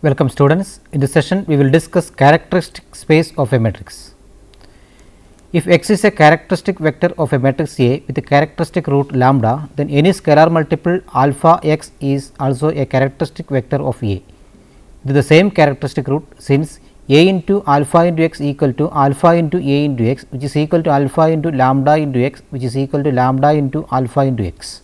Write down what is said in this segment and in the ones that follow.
Welcome students. In this session we will discuss characteristic space of a matrix. If X is a characteristic vector of a matrix A with a characteristic root lambda, then any scalar multiple alpha x is also a characteristic vector of A with the same characteristic root, since A into alpha into x equal to alpha into A into x, which is equal to alpha into lambda into x, which is equal to lambda into alpha into x.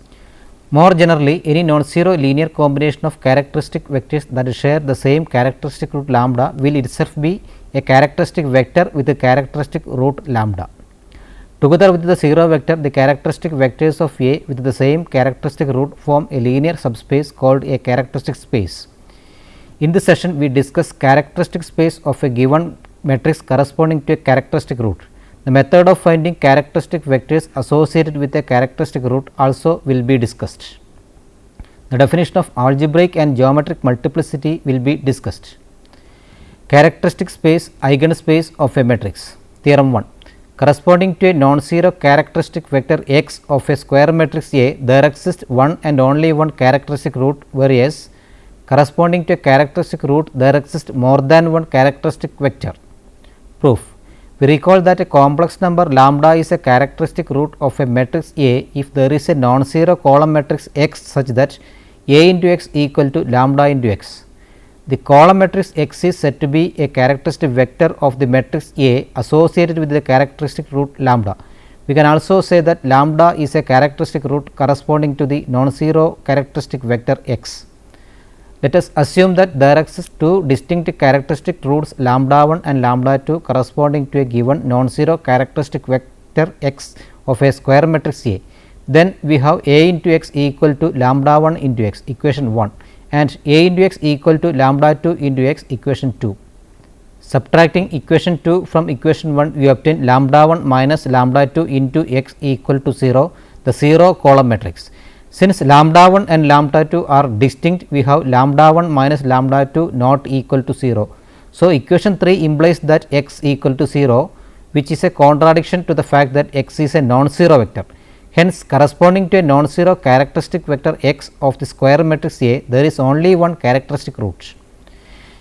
More generally, any non-zero linear combination of characteristic vectors that share the same characteristic root lambda will itself be a characteristic vector with a characteristic root lambda. Together with the zero vector, the characteristic vectors of A with the same characteristic root form a linear subspace called a characteristic space. In this session, we discuss characteristic space of a given matrix corresponding to a characteristic root. The method of finding characteristic vectors associated with a characteristic root also will be discussed. The definition of algebraic and geometric multiplicity will be discussed. Characteristic space eigenspace of a matrix. Theorem 1. Corresponding to a non-zero characteristic vector x of a square matrix A, there exists one and only one characteristic root, whereas corresponding to a characteristic root there exists more than one characteristic vector. Proof. We recall that a complex number lambda is a characteristic root of a matrix A if there is a non-zero column matrix X such that A into x equal to lambda into x. The column matrix X is said to be a characteristic vector of the matrix A associated with the characteristic root lambda. We can also say that lambda is a characteristic root corresponding to the non-zero characteristic vector X. Let us assume that there exist two distinct characteristic roots lambda 1 and lambda 2 corresponding to a given non-zero characteristic vector x of a square matrix A. Then we have A into x equal to lambda 1 into x, equation 1, and A into x equal to lambda 2 into x, equation 2. Subtracting equation 2 from equation 1, we obtain lambda 1 minus lambda 2 into x equal to 0, the 0 column matrix. Since lambda 1 and lambda 2 are distinct, we have lambda 1 minus lambda 2 not equal to 0. So, equation 3 implies that x equal to 0, which is a contradiction to the fact that x is a non-zero vector. Hence, corresponding to a non-zero characteristic vector x of the square matrix A, there is only one characteristic root.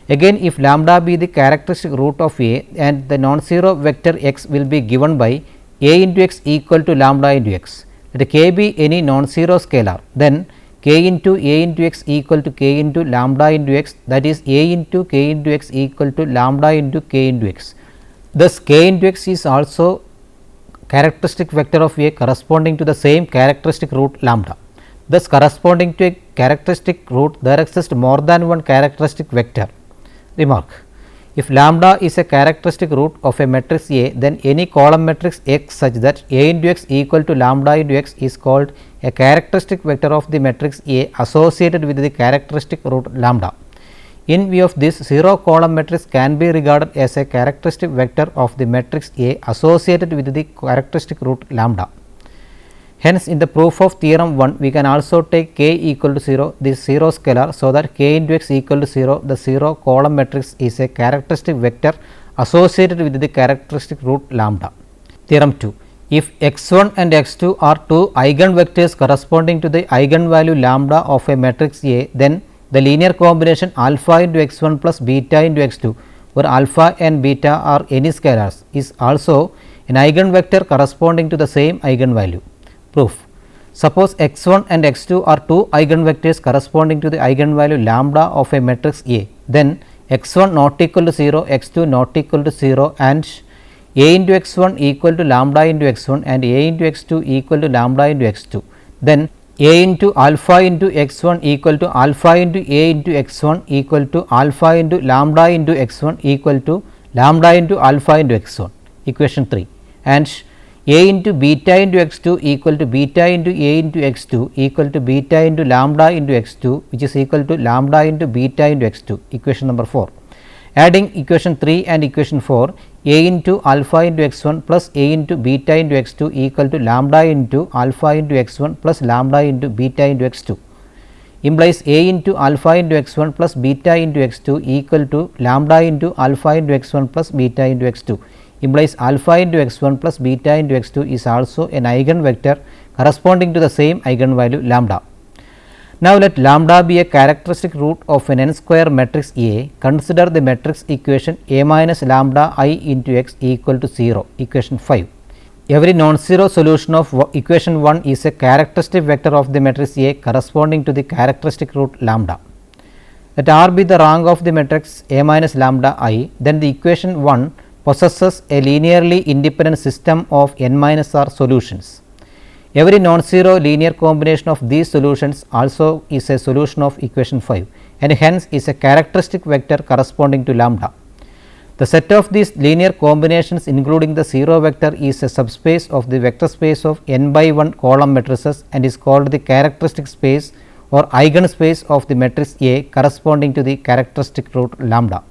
Again, if lambda be the characteristic root of A and the non-zero vector x will be given by A into x equal to lambda into x. Let k be any non-zero scalar, then k into A into x equal to k into lambda into x, that is A into k into x equal to lambda into k into x. Thus, k into x is also characteristic vector of A corresponding to the same characteristic root lambda. Thus, corresponding to a characteristic root there exists more than one characteristic vector. Remark. If lambda is a characteristic root of a matrix A, then any column matrix X such that A into x equal to lambda into x is called a characteristic vector of the matrix A associated with the characteristic root lambda. In view of this, 0 column matrix can be regarded as a characteristic vector of the matrix A associated with the characteristic root lambda. Hence, in the proof of theorem 1, we can also take k equal to 0, this 0 scalar, so that k into x equal to 0, the 0 column matrix is a characteristic vector associated with the characteristic root lambda. Theorem 2. If x1 and x2 are two eigenvectors corresponding to the eigenvalue lambda of a matrix A, then the linear combination alpha into x1 plus beta into x2, where alpha and beta are any scalars, is also an eigenvector corresponding to the same eigenvalue. Proof. Suppose x1 and x2 are two eigenvectors corresponding to the eigenvalue lambda of a matrix A, then x1 not equal to 0, x2 not equal to 0, and A into x1 equal to lambda into x1 and A into x2 equal to lambda into x2. Then A into alpha into x1 equal to alpha into A into x1 equal to alpha into lambda into x1 equal to lambda into alpha into x1, equation 3, and A into beta into x2 equal to beta into A into x2 equal to beta into lambda into x2, which is equal to lambda into beta into x2, equation number 4. Adding equation 3 and equation 4, A into alpha into x1 plus A into beta into x2 equal to lambda into alpha into x1 plus lambda into beta into x2, implies A into alpha into x1 plus beta into x2 equal to lambda into alpha into x1 plus beta into x2, implies alpha into x1 plus beta into x2 is also an eigenvector corresponding to the same eigenvalue lambda. Now let lambda be a characteristic root of an n square matrix A. Consider the matrix equation A minus lambda I into x equal to 0, equation 5. Every non-zero solution of equation 1 is a characteristic vector of the matrix A corresponding to the characteristic root lambda. Let R be the rank of the matrix A minus lambda I, then the equation 1 possesses a linearly independent system of n minus r solutions. Every non-zero linear combination of these solutions also is a solution of equation 5 and hence is a characteristic vector corresponding to lambda. The set of these linear combinations including the 0 vector is a subspace of the vector space of n by 1 column matrices and is called the characteristic space or eigenspace of the matrix A corresponding to the characteristic root lambda.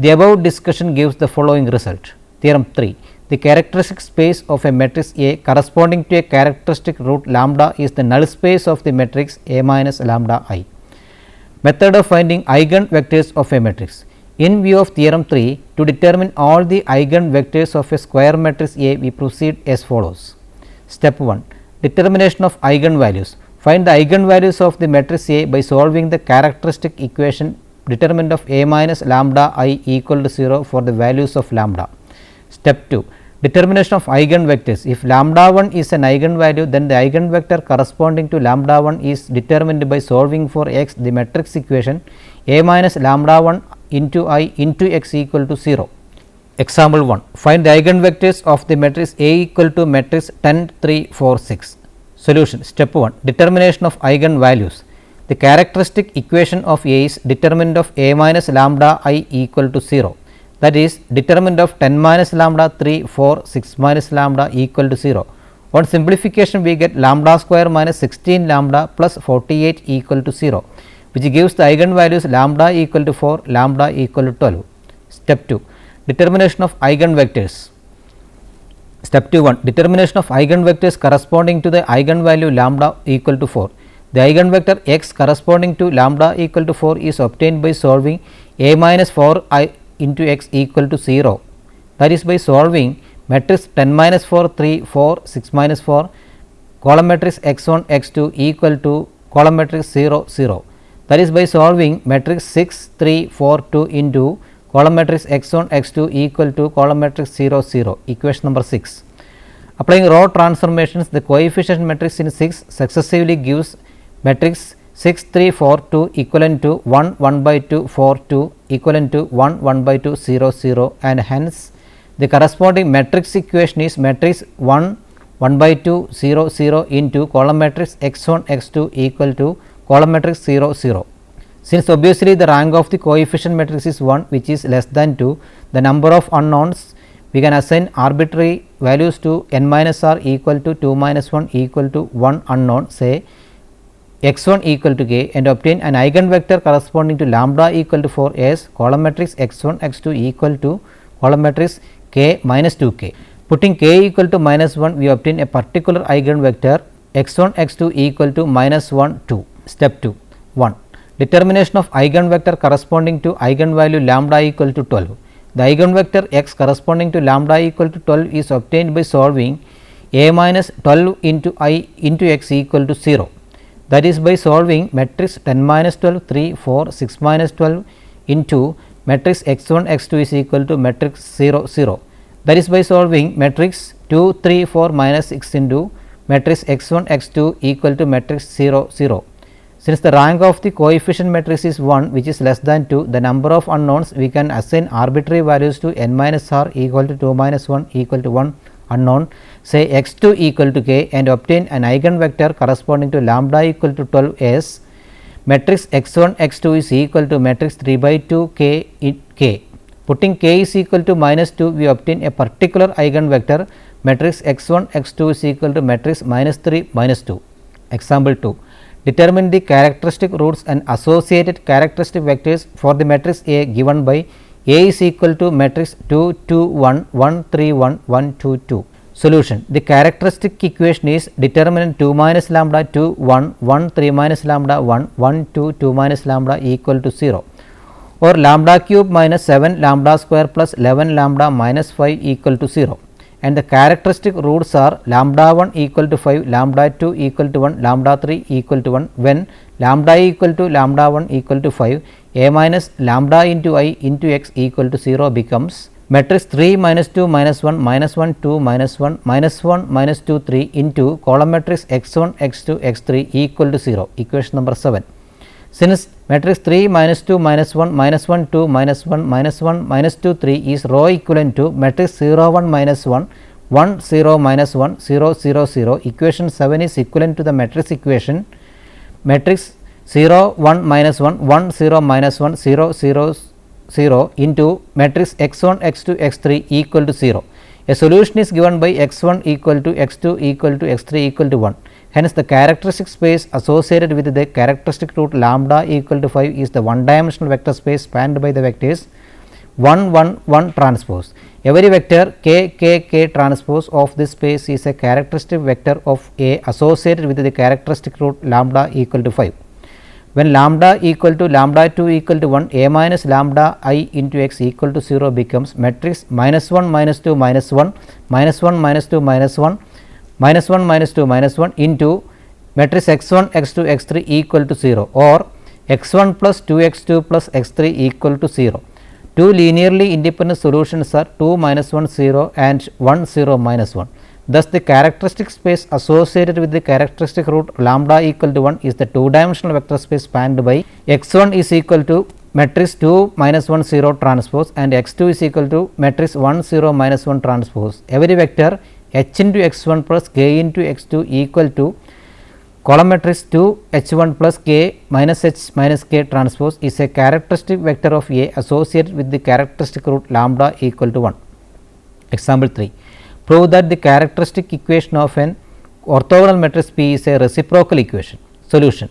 The above discussion gives the following result. Theorem 3. The characteristic space of a matrix A corresponding to a characteristic root lambda is the null space of the matrix A minus lambda I. Method of finding eigenvectors of a matrix. In view of theorem 3, to determine all the eigenvectors of a square matrix A, we proceed as follows. Step 1. Determination of eigenvalues. Find the eigenvalues of the matrix A by solving the characteristic equation determinant of A minus lambda I equal to 0 for the values of lambda. Step 2. Determination of eigenvectors. If lambda 1 is an eigenvalue, then the eigenvector corresponding to lambda 1 is determined by solving for x the matrix equation A minus lambda 1 into I into x equal to 0. Example 1. Find the eigenvectors of the matrix A equal to matrix 10, 3, 4, 6. Solution. Step 1. Determination of eigenvalues. The characteristic equation of A is determinant of A minus lambda I equal to 0. That is determinant of 10 minus lambda 3, 4, 6 minus lambda equal to 0. On simplification we get lambda square minus 16 lambda plus 48 equal to 0, which gives the eigenvalues lambda equal to 4, lambda equal to 12. Step 2. Determination of eigenvectors. Step 1. Determination of eigenvectors corresponding to the eigenvalue lambda equal to 4. The eigenvector x corresponding to lambda equal to 4 is obtained by solving A minus 4 I into x equal to 0, that is by solving matrix 10 minus 4, 3, 4, 6 minus 4, column matrix x1, x2 equal to column matrix 0, 0, that is by solving matrix 6, 3, 4, 2 into column matrix x1, x2 equal to column matrix 0, 0, equation number 6. Applying row transformations, the coefficient matrix in 6 successively gives matrix 6, 3, 4, 2 equivalent to 1, 1 by 2, 4, 2 equivalent to 1, 1 by 2, 0, 0, and hence the corresponding matrix equation is matrix 1, 1 by 2, 0, 0 into column matrix x1, x2 equal to column matrix 0, 0. Since obviously the rank of the coefficient matrix is 1, which is less than 2, the number of unknowns we can assign arbitrary values to n minus r equal to 2 minus 1 equal to 1 unknown, say x1 equal to k, and obtain an eigenvector corresponding to lambda equal to 4 as column matrix x1, x2 equal to column matrix k minus 2k. Putting k equal to minus 1, we obtain a particular eigenvector x1, x2 equal to minus 1, 2. Step 2. 1. Determination of eigenvector corresponding to eigenvalue lambda equal to 12. The eigenvector x corresponding to lambda equal to 12 is obtained by solving A minus 12 into I into x equal to 0. That is by solving matrix 10 minus 12, 3, 4, 6 minus 12 into matrix x1, x2 is equal to matrix 0, 0. That is by solving matrix 2, 3, 4 minus 6 into matrix x1, x2 equal to matrix 0, 0. Since the rank of the coefficient matrix is 1, which is less than 2, the number of unknowns we can assign arbitrary values to n minus r equal to 2 minus 1 equal to 1 unknown, say x2 equal to k, and obtain an eigenvector corresponding to lambda equal to 12 as matrix x1, x2 is equal to matrix 3 by 2 k in k. Putting k is equal to minus 2, we obtain a particular eigenvector matrix x1, x2 is equal to matrix minus 3 minus 2. Example 2. Determine the characteristic roots and associated characteristic vectors for the matrix A given by A is equal to matrix 2, 2, 1, 1, 3, 1, 1, 2, 2. Solution. The characteristic equation is determinant 2 minus lambda 2, 1, 1, 3 minus lambda 1, 1, 2, 2 minus lambda equal to 0, or lambda cube minus 7 lambda square plus 11 lambda minus 5 equal to 0, and the characteristic roots are lambda 1 equal to 5, lambda 2 equal to 1, lambda 3 equal to 1 when lambda equal to lambda 1 equal to 5, a minus lambda into I into x equal to 0 becomes matrix 3 minus 2 minus 1 minus 1 2 minus 1 minus 1 minus 2 3 into column matrix x1 x2 x3 equal to 0, equation number 7. Since matrix 3 minus 2 minus 1 minus 1 2 minus 1 minus 1 minus 2 3 is row equivalent to matrix 0 1 minus 1 1 0 minus 1 0 0 0, equation 7 is equivalent to the matrix equation matrix 0 1 minus 1 1 0 minus 1 0 0 0 into matrix x1 x2 x3 equal to 0. A solution is given by x1 equal to x2 equal to x3 equal to 1. Hence, the characteristic space associated with the characteristic root lambda equal to 5 is the one dimensional vector space spanned by the vectors 1 1 1 transpose. Every vector k k k transpose of this space is a characteristic vector of A associated with the characteristic root lambda equal to 5. When lambda equal to lambda 2 equal to 1, a minus lambda I into x equal to 0 becomes matrix minus 1 minus 2 minus 1 minus 1 minus 2 minus 1 minus 1 minus 2 minus 1 into matrix x1 x2 x3 equal to 0 or x1 plus 2x2 plus x3 equal to 0. Two linearly independent solutions are 2 minus 1 0 and 1 0 minus 1. Thus, the characteristic space associated with the characteristic root lambda equal to 1 is the two dimensional vector space spanned by x1 is equal to matrix 2 minus 1 0 transpose and x2 is equal to matrix 1 0 minus 1 transpose. Every vector h into x1 plus k into x2 equal to column matrix 2 h1 plus k minus h minus k transpose is a characteristic vector of A associated with the characteristic root lambda equal to 1. Example 3. Prove that the characteristic equation of an orthogonal matrix P is a reciprocal equation. Solution.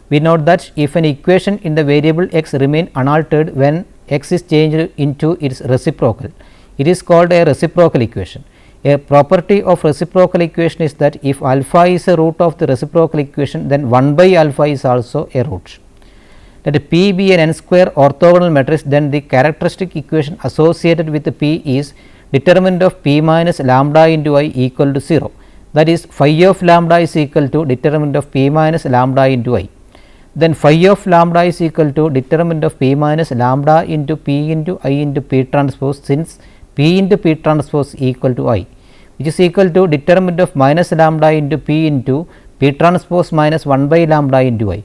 We note that if an equation in the variable x remain unaltered when x is changed into its reciprocal, it is called a reciprocal equation. A property of reciprocal equation is that if alpha is a root of the reciprocal equation, then 1 by alpha is also a root. Let P be an n square orthogonal matrix, then the characteristic equation associated with the P is determinant of P minus lambda into I equal to 0. That is, phi of lambda is equal to determinant of P minus lambda into I. Then phi of lambda is equal to determinant of P minus lambda into P into I into P transpose, since P into P transpose equal to I, which is equal to determinant of minus lambda into P into P transpose minus 1 by lambda into I,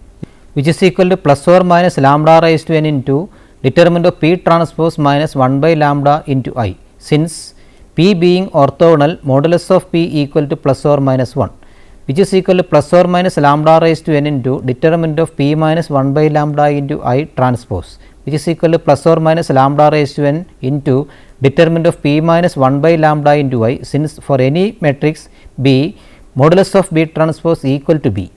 which is equal to plus or minus lambda raised to n into determinant of P transpose minus 1 by lambda into I. Since P being orthogonal, modulus of P equal to plus or minus 1, which is equal to plus or minus lambda raised to n into determinant of P minus 1 by lambda into I transpose, which is equal to plus or minus lambda raised to n into determinant of P minus 1 by lambda into I, since for any matrix B, modulus of B transpose equal to B,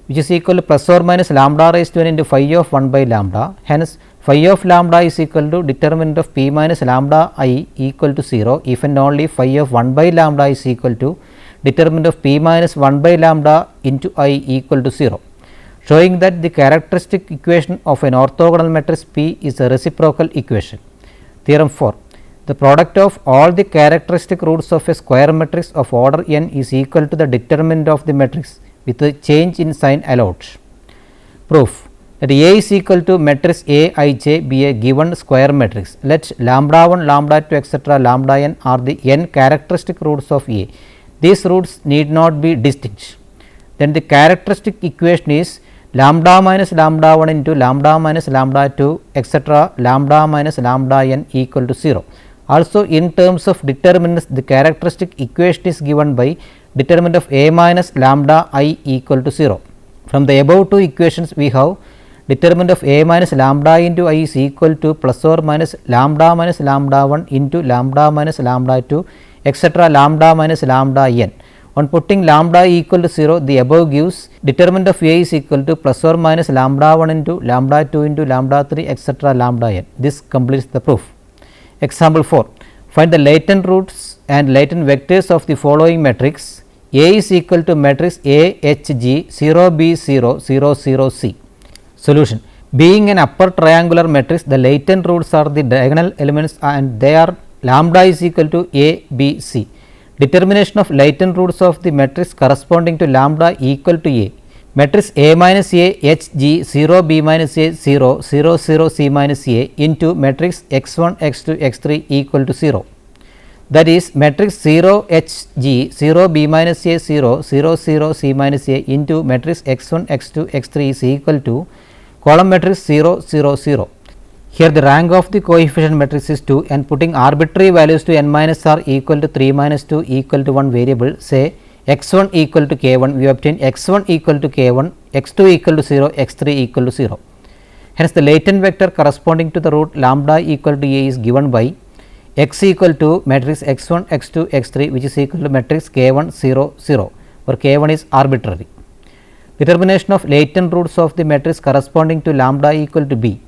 which is equal to plus or minus lambda raised to n into phi of 1 by lambda. Hence, phi of lambda is equal to determinant of P minus lambda I equal to 0 if and only phi of 1 by lambda is equal to determinant of P minus 1 by lambda into I equal to 0, showing that the characteristic equation of an orthogonal matrix P is a reciprocal equation. Theorem 4. The product of all the characteristic roots of a square matrix of order n is equal to the determinant of the matrix with a change in sign allowed. Proof. That A is equal to matrix A I j be a given square matrix. Let lambda 1, lambda 2, etc. lambda n are the n characteristic roots of A. These roots need not be distinct. Then the characteristic equation is lambda minus lambda 1 into lambda minus lambda 2, etc. lambda minus lambda n equal to 0. Also, in terms of determinants, the characteristic equation is given by determinant of A minus lambda I equal to 0. From the above two equations, we have determinant of A minus lambda into I is equal to plus or minus lambda 1 into lambda minus lambda 2, etc. lambda minus lambda n. On putting lambda equal to 0, the above gives determinant of A is equal to plus or minus lambda 1 into lambda 2 into lambda 3, etc. lambda n. This completes the proof. Example 4. Find the latent roots and latent vectors of the following matrix. A is equal to matrix A H G 0 B 0 0 0 C. Solution. Being an upper triangular matrix, the latent roots are the diagonal elements and they are lambda is equal to A B C. Determination of latent roots of the matrix corresponding to lambda equal to A matrix A minus A H G 0 B minus A 0 0 0 C minus A into matrix x1 x2 x3 equal to 0. That is matrix 0 H G 0 B minus A 0 0 0 C minus A into matrix x1 x2 x3 is equal to column matrix 0 0 0. Here the rank of the coefficient matrix is 2 and putting arbitrary values to n minus r equal to 3 minus 2 equal to 1 variable, say x1 equal to k1, we obtain x1 equal to k1, x2 equal to 0, x3 equal to 0. Hence, the latent vector corresponding to the root lambda equal to A is given by x equal to matrix x1 x2 x3 which is equal to matrix k1 0 0, where k1 is arbitrary. Determination of latent roots of the matrix corresponding to lambda equal to B.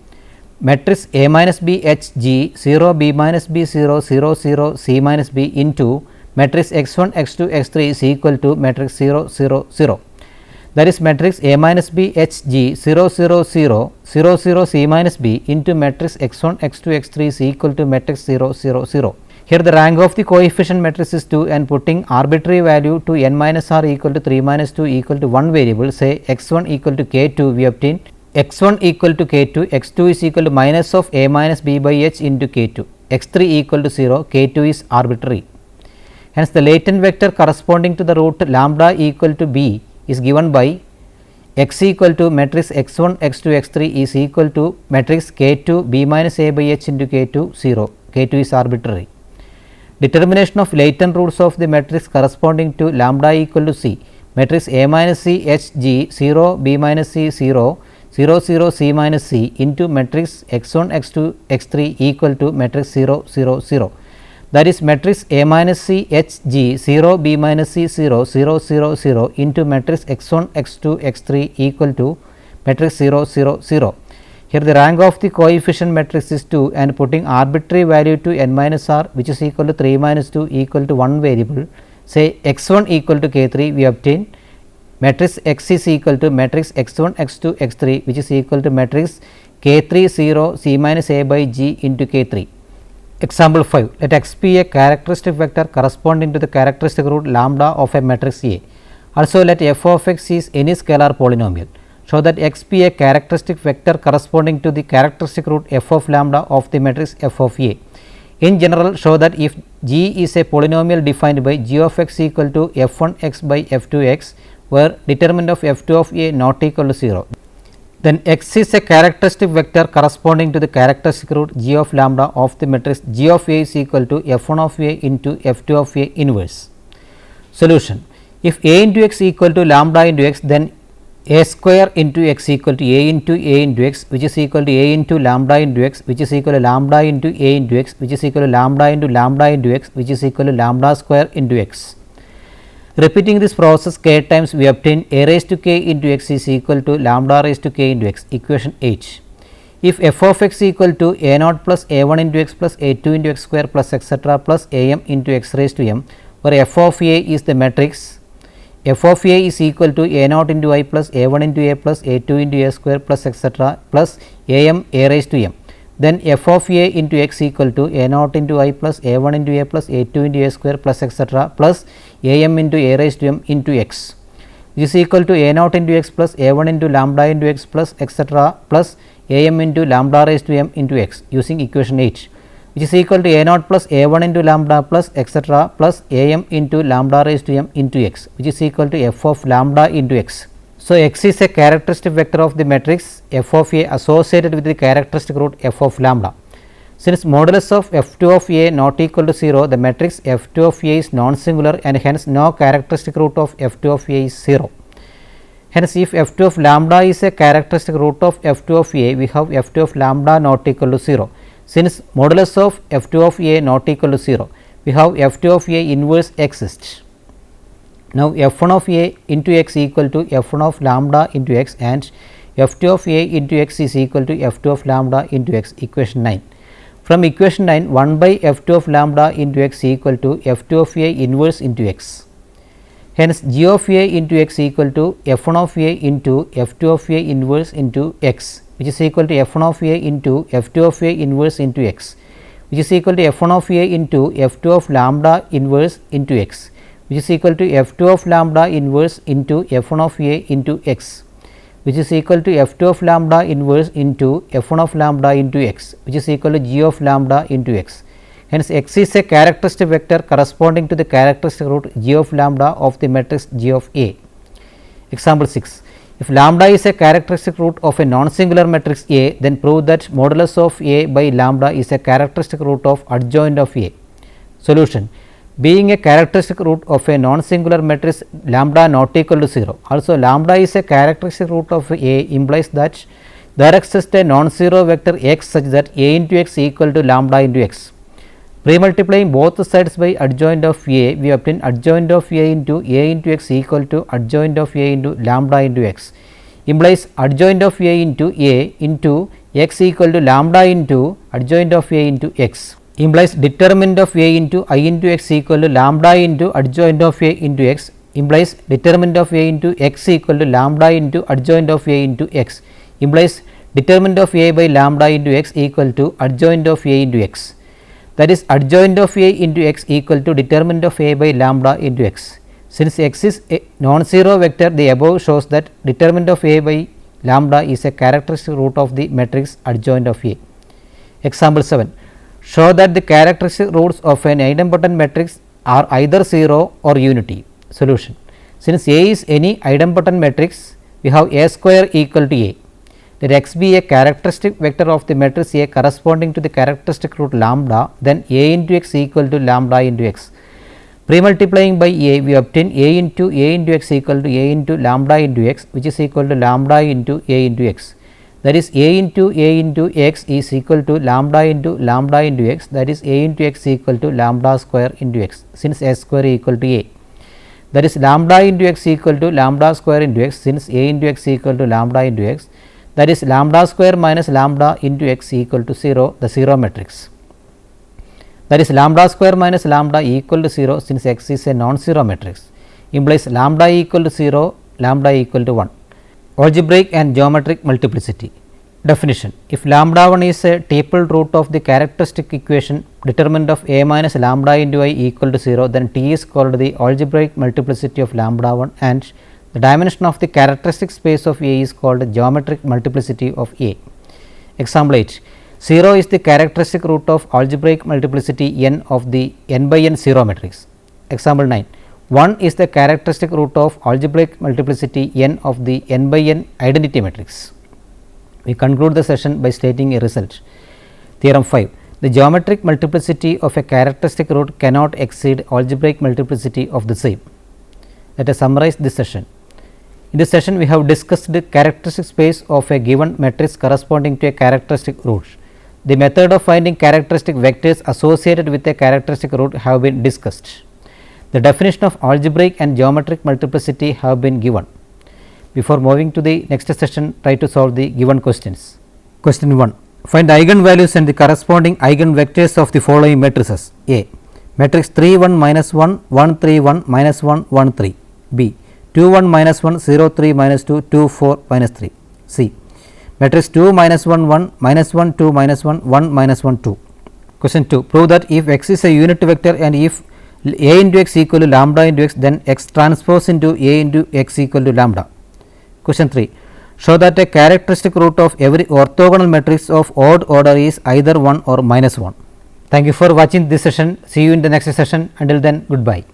Matrix A minus B H G 0 B minus B 0 0 0 C minus B into matrix x1 x2 x3 is equal to matrix 0 0 0. That is matrix A minus B H G 0 0 0 0 0 C minus B into matrix x1 x2 x3 is equal to matrix 0 0 0. Here the rank of the coefficient matrix is 2 and putting arbitrary value to n minus r equal to 3 minus 2 equal to 1 variable, say x1 equal to k2, we obtain x1 equal to k2, x2 is equal to minus of A minus B by H into k2, x3 equal to 0, k2 is arbitrary. Hence, the latent vector corresponding to the root lambda equal to B is given by x equal to matrix x1 x2 x3 is equal to matrix k2 B minus A by H into k2 0, k2 is arbitrary. Determination of latent roots of the matrix corresponding to lambda equal to C. Matrix A minus C H G 0 B minus C 0 0 0 C minus C into matrix x1 x2 x3 equal to matrix 0 0 0. That is matrix A minus C H G 0 B minus C 0 0 0 0 into matrix x1 x2 x3 equal to matrix 0 0 0. Here the rank of the coefficient matrix is 2 and putting arbitrary value to n minus r which is equal to 3 minus 2 equal to 1 variable, say x1 equal to k3, we obtain matrix x is equal to matrix x1 x2 x3 which is equal to matrix k3 0 C minus A by G into k3. Example 5, let x be a characteristic vector corresponding to the characteristic root lambda of a matrix A. Also let f of x is any scalar polynomial. Show that x be a characteristic vector corresponding to the characteristic root f of lambda of the matrix f of A. In general, show that if G is a polynomial defined by g of x equal to f1 x by f2 x, where determinant of f2 of A not equal to 0, then x is a characteristic vector corresponding to the characteristic root g of lambda of the matrix g of A is equal to f1 of A into f2 of A inverse. Solution: if A into x equal to lambda into x, then A square into x equal to A into x which is equal to A into lambda into x which is equal to lambda into A into x which is equal to lambda into x which is equal to lambda square into x. Repeating this process k times, we obtain A raised to k into x is equal to lambda raised to k into x, equation 8. If f of x equal to a naught plus a1 into x plus a2 into x square plus etc. plus am into x raised to m, where f of A is the matrix f of A is equal to a naught into I plus a1 into a plus a2 into a square plus etc. plus am a raised to m, then f of A into x equal to a naught into I plus a1 into a plus a2 into a square plus etc. plus am into a raised to m into x, which is equal to a naught into x plus a1 into lambda into x plus etc. plus am into lambda raised to m into x, using equation 8, which is equal to a naught plus a1 into lambda plus etc. plus am into lambda raised to m into x, which is equal to f of lambda into x. So, x is a characteristic vector of the matrix f of A associated with the characteristic root f of lambda. Since modulus of f2 of A not equal to 0, the matrix f2 of A is non-singular and hence no characteristic root of f2 of A is 0. Hence, if f2 of lambda is a characteristic root of f2 of A, we have f2 of lambda not equal to 0. Since modulus of f2 of A not equal to 0, we have f2 of A inverse exists. Now, f1 of A into x equal to f1 of lambda into x and f2 of A into x is equal to f2 of lambda into x, equation 9. From equation 9, 1 by f2 of lambda into x equal to f2 of A inverse into x. Hence, g of A into x equal to f1 of A into f2 of A inverse into x, which is equal to f1 of A into f2 of A inverse into x, which is equal to f1 of A into f2 of lambda inverse into x, which is equal to f2 of lambda inverse into f1 of a into x, which is equal to f2 of lambda inverse into f1 of lambda into x, which is equal to g of lambda into x. Hence, x is a characteristic vector corresponding to the characteristic root g of lambda of the matrix G of A. Example 6. If lambda is a characteristic root of a non-singular matrix A, then prove that modulus of A by lambda is a characteristic root of adjoint of A. Solution. Being a characteristic root of a non-singular matrix lambda not equal to 0. Also, lambda is a characteristic root of A implies that there exists a non-zero vector x such that A into x equal to lambda into x. Pre-multiplying both sides by adjoint of A, we obtain adjoint of A into x equal to adjoint of A into lambda into x, implies adjoint of A into x equal to lambda into adjoint of A into x, implies determinant of A into I into x equal to lambda into adjoint of A into x, implies determinant of A into x equal to lambda into adjoint of A into x, implies determinant of A by lambda into x equal to adjoint of A into x. That is, adjoint of A into x equal to determinant of A by lambda into x. Since x is a non-zero vector, the above shows that determinant of A by lambda is a characteristic root of the matrix adjoint of A. Example 7. Show that the characteristic roots of an idempotent matrix are either 0 or unity. Solution. Since A is any idempotent matrix, we have A square equal to A. Let x be a characteristic vector of the matrix A corresponding to the characteristic root lambda, then A into x equal to lambda into x. Pre-multiplying by A, we obtain A into x equal to A into lambda into x, which is equal to lambda into A into x. That is, A into x is equal to lambda into x, that is A into x equal to lambda square into x, since S square equal to A. That is, lambda into x equal to lambda square into x, since A into x equal to lambda into x. That is, lambda square minus lambda into x equal to 0, the 0 matrix. That is, lambda square minus lambda equal to 0, since x is a non-zero matrix, implies lambda equal to 0, lambda equal to 1. Algebraic and geometric multiplicity. Definition. If lambda 1 is a tuple root of the characteristic equation determinant of A minus lambda into I equal to 0, then T is called the algebraic multiplicity of lambda 1, and the dimension of the characteristic space of A is called the geometric multiplicity of A. Example 8. 0 is the characteristic root of algebraic multiplicity n of the n by n 0 matrix. Example 9. 1 is the characteristic root of algebraic multiplicity n of the n by n identity matrix. We conclude the session by stating a result. Theorem 5. The geometric multiplicity of a characteristic root cannot exceed algebraic multiplicity of the same. Let us summarize this session. In this session, we have discussed the characteristic space of a given matrix corresponding to a characteristic root. The method of finding characteristic vectors associated with a characteristic root have been discussed. The definition of algebraic and geometric multiplicity have been given. Before moving to the next session, try to solve the given questions. Question 1. Find the eigenvalues and the corresponding eigenvectors of the following matrices. A. Matrix 3 1 minus 1 1 3 1 minus 1 1 3. B. 2 1 minus 1 0 3 minus 2 2 4 minus 3. C. Matrix 2 minus 1 1 minus 1 2 minus 1 1 minus 1 2. Question 2. Prove that if x is a unit vector and if A into x equal to lambda into x, then x transpose into A into x equal to lambda. Question 3. Show that a characteristic root of every orthogonal matrix of odd order is either 1 or minus 1. Thank you for watching this session. See you in the next session. Until then, goodbye.